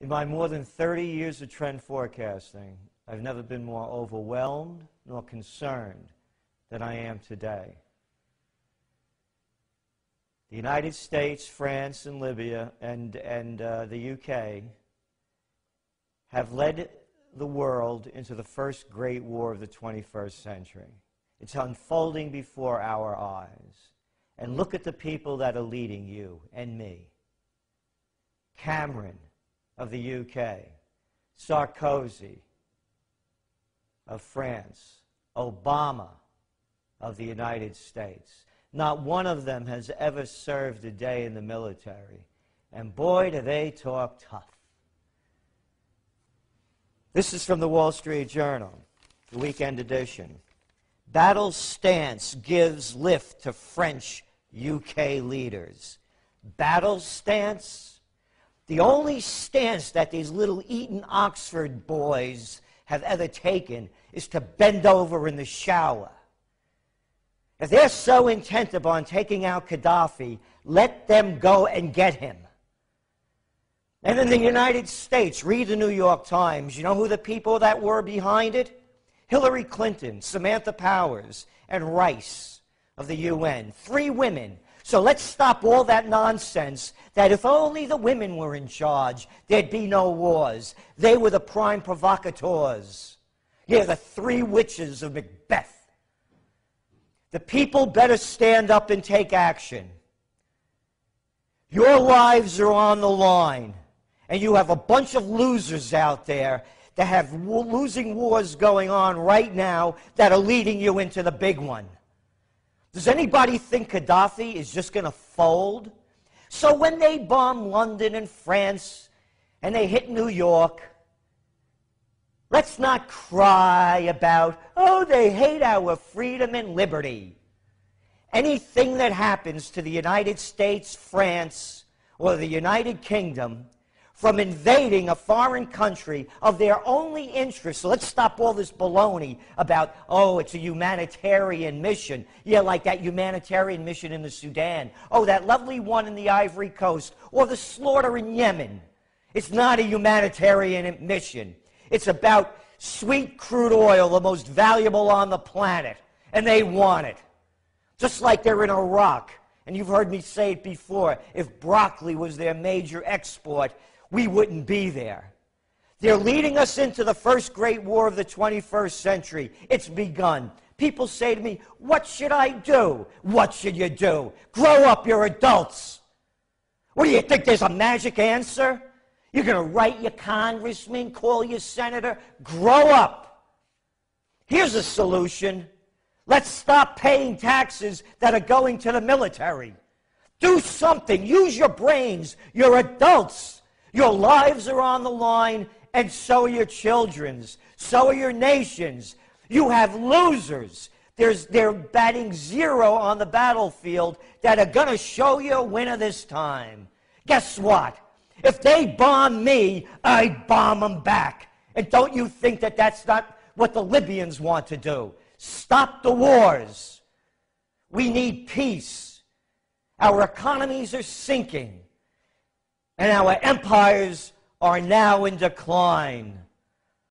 In my more than 30 years of trend forecasting, I've never been more overwhelmed nor concerned than I am today. The United States, France, and Libya, and the UK have led the world into the first great war of the 21st century. It's unfolding before our eyes. And look at the people that are leading you and me. Cameron of the UK, Sarkozy of France, Obama of the United States. Not one of them has ever served a day in the military. And boy, do they talk tough. This is from the Wall Street Journal, the weekend edition. Battle stance gives lift to French UK leaders. Battle stance? The only stance that these little Eton Oxford boys have ever taken is to bend over in the shower. If they're so intent upon taking out Gaddafi, let them go and get him. And in the United States, read the New York Times. You know who the people that were behind it? Hillary Clinton, Samantha Powers, and Rice of the UN. 3 women. So let's stop all that nonsense that if only the women were in charge, there'd be no wars. They were the prime provocateurs. Yeah, the 3 witches of Macbeth. The people better stand up and take action. Your lives are on the line, and you have a bunch of losers out there that have losing wars going on right now that are leading you into the big one. Does anybody think Gaddafi is just going to fold? So when they bomb London and France and they hit New York, let's not cry about, oh, they hate our freedom and liberty. Anything that happens to the United States, France, or the United Kingdom from invading a foreign country of their only interest. So let's stop all this baloney about, oh, it's a humanitarian mission. Yeah, like that humanitarian mission in the Sudan. Oh, that lovely one in the Ivory Coast. Or the slaughter in Yemen. It's not a humanitarian mission. It's about sweet crude oil, the most valuable on the planet. And they want it. Just like they're in Iraq. And you've heard me say it before. If broccoli was their major export, we wouldn't be there. They're leading us into the first great war of the 21st century. It's begun. People say to me, what should I do? What should you do? Grow up, you're adults. What do you think, there's a magic answer? You're going to write your congressman, call your senator? Grow up. Here's a solution. Let's stop paying taxes that are going to the military. Do something. Use your brains. You're adults. Your lives are on the line, and so are your children's. So are your nations. You have losers. They're batting 0 on the battlefield that are going to show you a winner this time. Guess what? If they bomb me, I bomb them back. And don't you think that that's not what the Libyans want to do? Stop the wars. We need peace. Our economies are sinking. And our empires are now in decline.